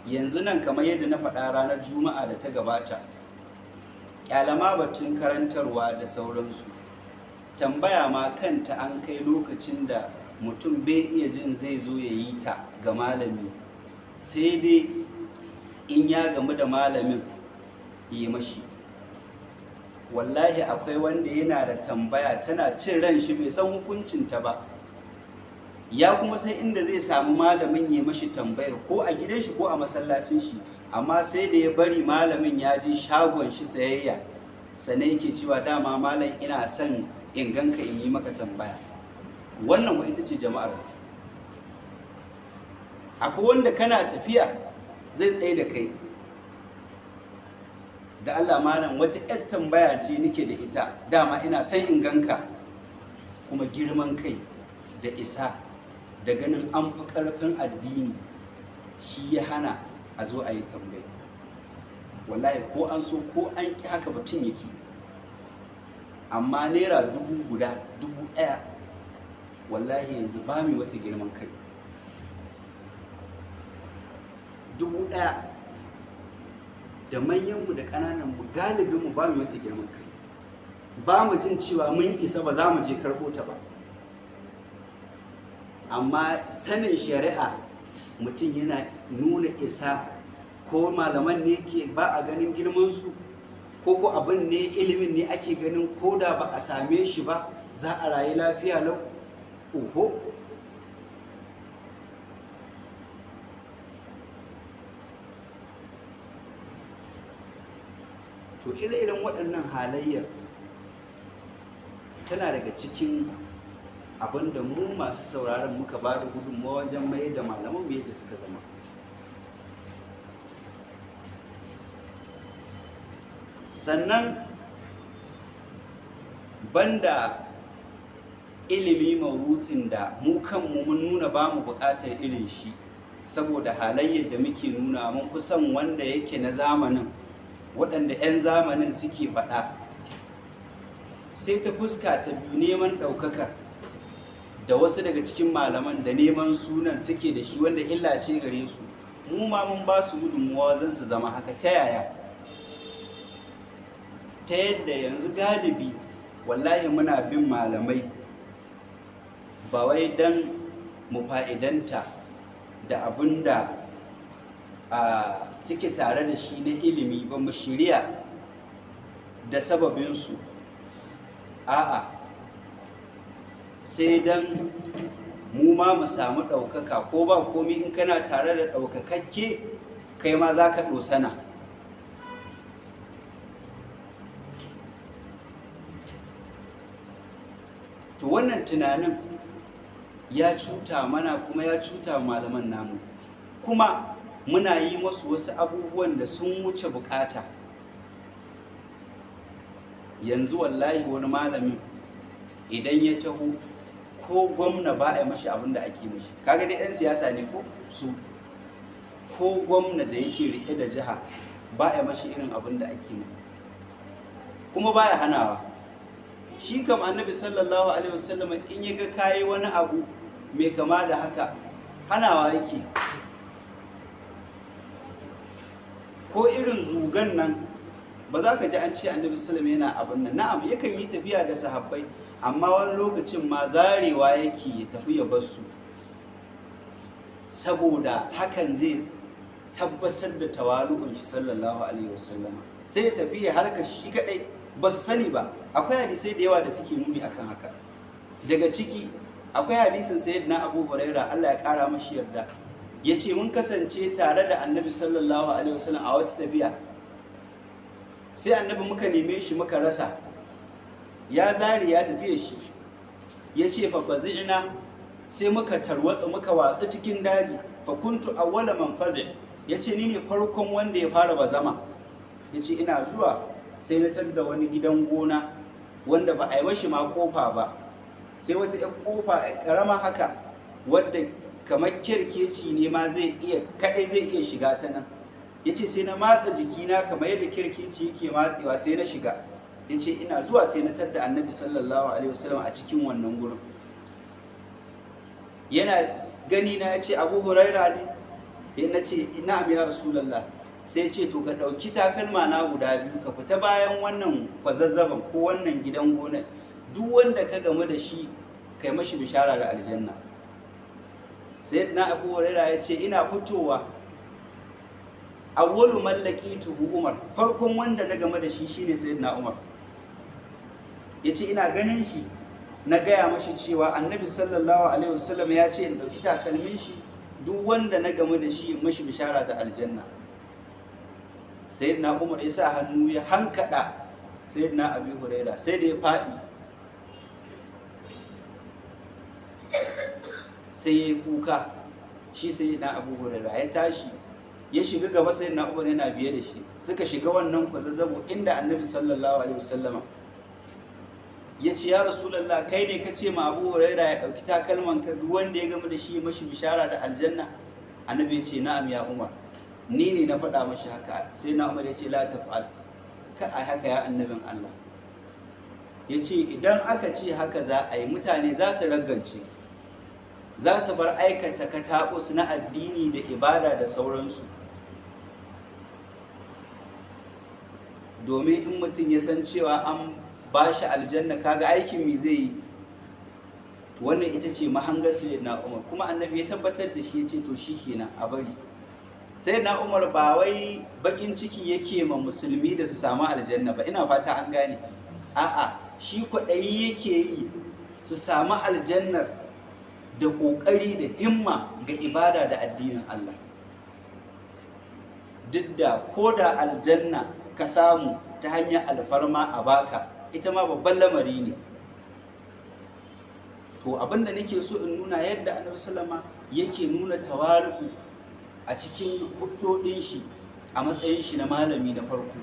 yanzu nan kamar yadda na faɗa ranar juma'a da ta gabata, ƙyalama batun karantarwa da sauransu, tambaya ma kanta an kai lokacin da mutum bai iya jin zai zo ya yi ta ga malami, sai dai in ya gamu da malamin yi mashi. Wallahi akwai wanda yana da tambaya tana cin ran shi bai san hukuncinta ba, ya kuma sai inda zai samu malamin ya mashi tambayar ko a gidan shi ko a masallacin shi, amma sai da ya bari malamin ya je shagon shi sayayya sannan yake cewa dama malam ina son in ganka in yi maka tambaya. Wannan wa ita ce jama'ar. Akwai wanda kana tafiya zai tsaye da kai, da Allah malam wata ƴar tambaya ce nake da ita, dama ina son in ganka. Kuma girman kai da isa da ganin an fi ƙarfin addini shi ya hana a zo a yi tambayi. Wallahi ko an so ko an ƙi haka batun yake, amma naira 1000, 1000 wallahi yanzu ba mu wata girman kai. 1000 da manyanmu da ƙanananmu galibinmu ba mu wata girman kai, ba mu jin cewa mun isa ba za mu je karɓo ta ba. Amma sanin shari'a mutum yana nuna isa, ko malaman ne ke ba a ganin girmansu, ko abin ne ilimin ne ake ganin ko da ba a same shi ba za a rayu lafiya lau. Oho, to ire-iren waɗannan halayyar tana daga cikin abin da mu masu sauraron muka ba da gudunmawa wajen mai da malaman mu yadda suka zama. Sannan banda ilimi mawruthin da mu kanmu mun nuna ba mu buƙatar irin shi, saboda halayyar da muke nuna mun fi son wanda yake na zamanin, waɗanda 'yan zamanin suke faɗa. Sai ta fuska ta biyu, neman ɗaukaka da wasu daga cikin malaman da neman sunan suke da shi, wanda illa ce gare su. Mu ma mun ba su gudunmuwa zan su zama haka. Ta yaya? Ta yadda yanzu galibi wallahi muna bin malamai ba wai don mu fa'idanta da abin da suke tare da shi na ilimi ba, mu shirya da sababinsu. A'a, sai don mu ma mu samu ɗaukaka, ko ba komi in kana tare da ɗaukakakke kai ma za ka ɗosana. To wannan tunanin ya cuta mana kuma ya cuta malaman namu, kuma muna yi masu wasu abubuwan da sun wuce bukata. Yanzu wallahi wani malamin idan ya taho ko gwamna ba a yi mashi abin da ake mashi. Kaga dai 'yan siyasa ne ko su, ko gwamna da yake rike da jiha ba a yi mashi irin abin da ake mai, kuma baya hanawa. Shi kam annabi sallallahu alaihi wasallam in ya ga kayi wani abu mai kama da haka hanawa yake. Ko irin zugan nan ba za ka ji an ce annabi sallallahu alaihi wasallam yana abin nan. Na'am, yakan yi tafiya da sahabbai, amma wani lokacin ma zarewa yake ya tafi ya bar su, saboda hakan zai tabbatar da tawalu'un shi sallallahu alaihi wasallam. Sai ya tafi ya harka shi kadai, ba su sani ba. Akwai hadisai da yawa da suke nuni akan haka. Daga ciki akwai hadisin sayyidina Abu Huraira, Allah ya kara mashi yarda, yace mun kasance tare da annabi sallallahu alaihi wasallam a wata tafiya, sai annabi muka neme shi muka rasa, ya zare ya tafiye shi. Yace fa fazi'na, sai muka tarwatsa muka watsa cikin daji. Fa kuntu awwala man fazi', yace ni ne farkon wanda ya fara bazama. Yace ina zuwa sai na tar da wani gidan gona wanda ba a yi mashi ma kofa ba, sai wata 'yan kofa karama haka wadda kamar kirkeci ne ma zai iya shiga ta nan. Yace sai na matsa jikina kamar yadda kirkeci yake matsewa, sai na shiga. Yace ina zuwa sai na tar da annabi sallallahu alaihi wasallam a cikin wannan gurin. Yana gani na yace Abu Huraira ne. na ce na'am ya Rasulullah. Sai ce to ka ɗauki takalma na guda biyu ka fita bayan wannan kwazazzaban ko wannan gidan gonar, duk wanda ka gamu da shi kai mashi bishara da aljanna. Sai na Abu Hurairah ya ce ina fitowa, awwalu man laqituhu Umar, farkon wanda na game da shi shine sayyidina Umar. Yace ina ganin shi na gaya mashi cewa annabi sallallahu alaihi wasallam ya ce in ɗauki takalmin shi, duk wanda na game da shi mashi bishara da aljanna. Sayyidina Umar ya sa hannu ya hankada sayyidina Abu Hurairah sai da ya faɗi, sai ya yi kuka. Shi sayyidina Abu Hurairah ya tashi ya shiga gaba, sayyidina Umar yana biye da shi, suka shiga wannan kwazazzabo inda annabi sallallahu alaihi wasallama ya ce ya Rasulullah, kai ne ka ce ma Abu Hurairah ya ɗauki takalman ka, duk wanda ya gama da shi mashi bishara da aljanna? Annabi ya ce na'am ya Umar, ni ne na faɗa mashi haka. Sai na Umar ya ce la taf'al, ka a haka ya annabin Allah. Ya ce idan aka ce haka za a yi, mutane za su ragance, za su bar aikata kataɓus na addini da ibada da sauransu. Domin in mutum ya san cewa an ba shi aljanna, kaga aikin mi zai yi. Wannan ita ce mahangar sayyidina Umar, kuma annabi ya tabbatar da shi, ya ce to shi kenan a bari. Sayyidina Umar ba wai bakin ciki yake ma musulmi da su samu aljanna ba, ina fata an gane. A'a, shi kwaɗayi yake yi su samu aljannar da ƙoƙari da himma ga ibada da addinin Allah. Duk da ko da aljanna ka samu ta hanyar alfarma a baka, ita ma babban lamari ne. To abinda nake so in nuna yadda Annabi sallama yake nuna tawali'u a cikin hudodin shi a matsayin shi na malami na farko.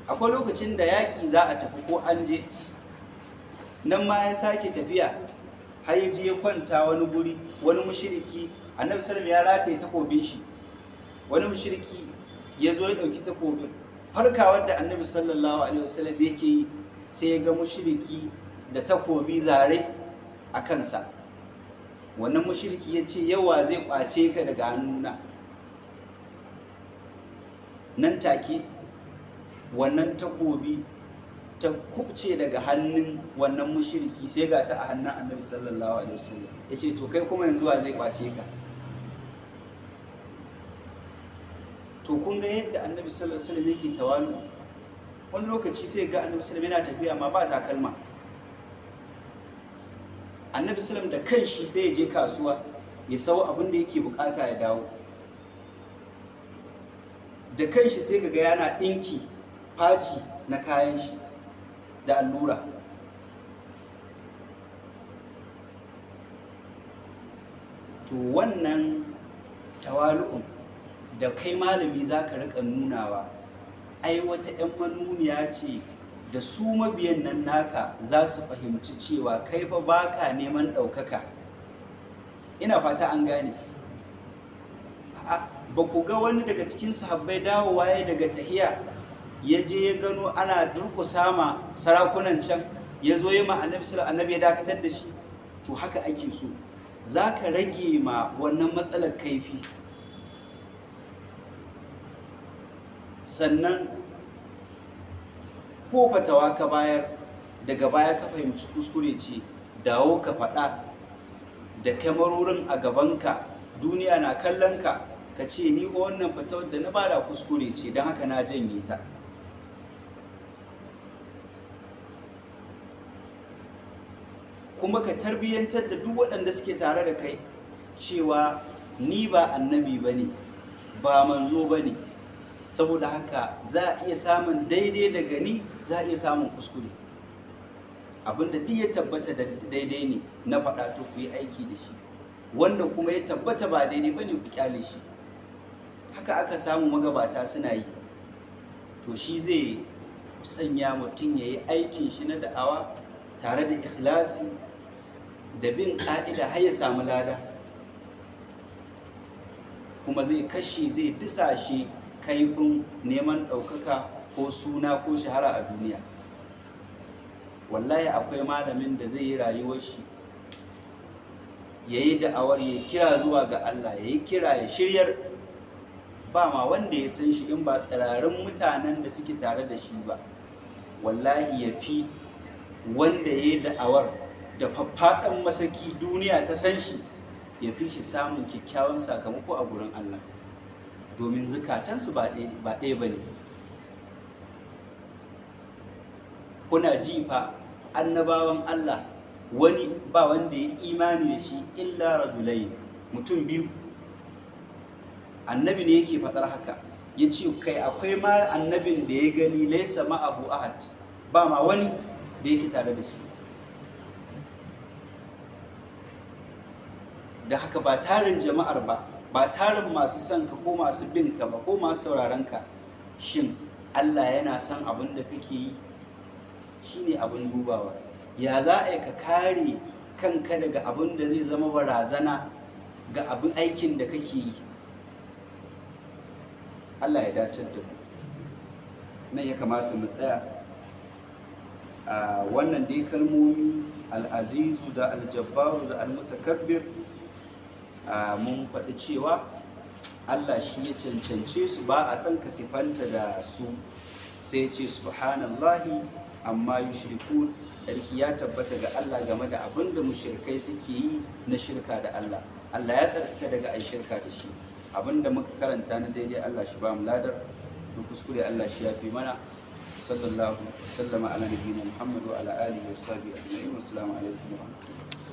Akwai lokacin da yaƙi za a tafi ko an je, nan ma ya sake tafiya har ya je ya kwanta wani guri, wani mushriki, Annabi sallama ya rataye takobin shi, wani mushriki ya zo ya ɗauki takobin. Farkawar da Annabi sallallahu alaihi wasallam yake yi, sai ya ga mushriki da takobi zare a kansa. Wannan mushriki ya ce yawa zai kwace ka daga hannuna. Nan take wannan takobi ta kubce daga hannun wannan mushriki, sai ga ta a hannun Annabi sallallahu alaihi wasallam. Ya ce to kai kuma yanzu wa zai kwace ka? To kun ga yadda Annabi sallallahu alaihi wasallam yake tawalu. Wani lokaci sai ga Annabi sallallahu alaihi wasallam yana tafiya ma ba takalma. Annabi sallallahu alaihi wasallam da kanshi sai ya je kasuwa ya sawo abin da yake bukata ya dawo. Da kanshi sai ga yana dinki faci na kayan shi da allura. To wannan tawalu'un da kai malami za ka riƙa nunawa, ai wata 'yan manuniya ce da su mabiyan nan naka za su fahimci cewa kai fa baka neman ɗaukaka. Ina fata an gane. Ba ku ga wani daga cikin sahabbai dawowa ya daga tahiya ya je ya gano ana durƙusa ma sarakunan can, ya zo ya ma Annabi sallallahu alaihi wasallam, ya dakatar da shi? To haka ake so, za ka rage ma wannan matsalar kaifi. Sannan ko fatawa ka bayar, daga baya ka fahimci kuskure ce, dawo ka faɗa da kyamarorin a gabanka, duniya na kallon ka, ka ce ni wannan fatawar da na bada kuskure ce, don haka na janye ta. Kuma ka tarbiyyantar da duk waɗanda suke tare da kai cewa ni ba annabi bane, ba manzo bane, saboda haka za a iya samun daidai daga ni, za a iya samun kuskure. Abinda duk ya tabbata da daidai ne na faɗa, to ku yi aiki da shi, wanda kuma ya tabbata ba daidai bane ku kyale shi. Haka aka samu magabata suna yi. To shi zai sanya mutum ya yi aikin shi na da'awa tare da ikhlasi da bin ƙa'ida har ya samu lada, kuma zai kashe, zai disashe kaifin neman ɗaukaka ko suna ko shahara a duniya. Wallahi akwai malamin da zai yi rayuwar shi ya yi da'awar ya kira zuwa ga Allah, ya yi kira ya shiryar, ba ma wanda ya san shi in ba tsirarin mutanen da suke tare da shi ba. Wallahi ya fi wanda ya yi da'awar da faffaɗan masaki duniya ta san shi, ya fi shi samun kyakkyawan sakamako a gurin Allah, domin zukatansu ba ɗaya ba ne. Kuna ji fa annabawan Allah wani ba wanda ya imani da shi illa rajulai, mutum biyu. Annabi ne yake faɗar haka, ya ce kai akwai ma annabin da ya gani laisa ma'ahu ahad, ba ma wani da yake tare da shi. Da haka ba tarin jama'ar ba tarin masu son ka ko masu bin ka ba ko masu sauraron ka, shin Allah yana son abin da kake yi shine abin dubawa. Ya za a yi ka kare kanka daga abin da zai zama barazana ga abin aikin da kake yi? Allah ya dace da mu. Nan ya kamata mu tsaya. A wannan dai kalmomi al-azizu da al-jabbaru da al-mutakabbir, mun faɗi cewa Allah shi ya cancance su, ba a san ka sifanta da su. Sai ce subhanallahi amma yushrikun, tsarki ya tabbata ga Allah game da abin da mushrikai suke yi na shirka da Allah. Allah ya tsarkaka daga ai shirka da shi. Abin da muka karanta na daidai Allah shi ba mu ladar, da kuskure Allah shi ya fi mana. Sallallahu alaihi wa sallama ala nabiyina Muhammad wa ala alihi wa sahbihi ajma'in. Assalamu alaikum wa rahmatullahi.